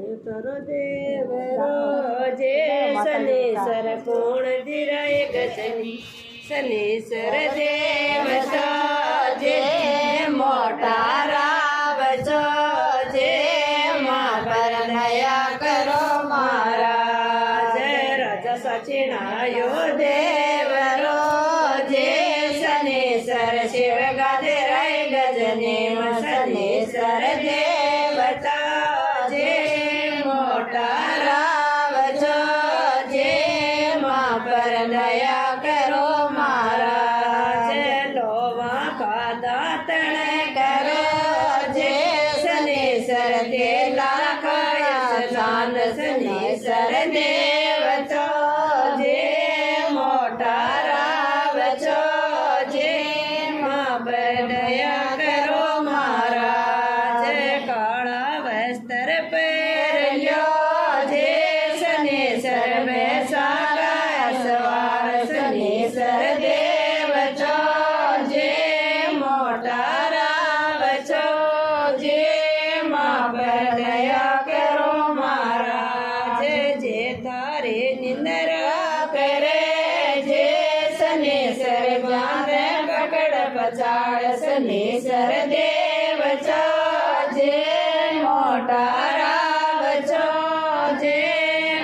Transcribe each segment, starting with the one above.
તારો દેવરો જે શનેશ્વર કોણ ધીરાય ગજની શનેશ્વર દેવ છો જે મોટા રાવ છો જે માં પરનયા કરો મારા જય રાજા સચિનાયો દેવરો જે શનેશ્વર શિવ ગાદે રાય ગજને શનેશ્વર દેવતા જે મોટા રાવ છો જે માં પર દયા કરો મારા જે લોવા ખાધા તણે કરો જે શનેશ્વર દેલા ખાય સ્નાન શનેશ્વર દેવ છો જે મોટા રાવ છો જે માં પર દયા કરો મારા જે કાળા વસ્ત્ર પહેર્યો જે શનેશ્વર બેસાડા સવાર શનેશ્વર દેવ છો જે મોટા રાવ છો જે માં પર દયા કરો મારા જે તારે નિંદરા કરે જે શનેશ્વર જ્ઞાન પકડ પચાડ શનેશ્વર દેવ છો જે મોટા રાવ છો જે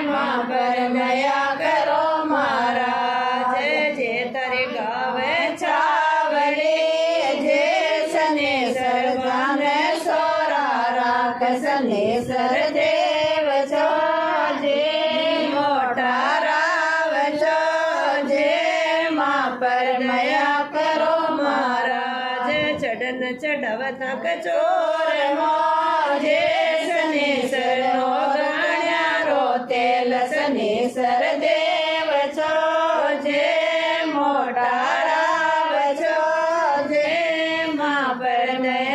માં પર દયા કરો મારા જે તારે ગાવે છાવડે જે શનેશ્વર ગાને સોરા રાખ શનેશ્વર દેવ છો જે મોટા રાવ છો જે માં પર દયા કરો મારા જે ચડન ચડવતા કચોર જે શનેશ્વર નો ગણ્યારો તેલ શનેશ્વર દેવ છો જે મોટા રાવ છો જે માં પર દયા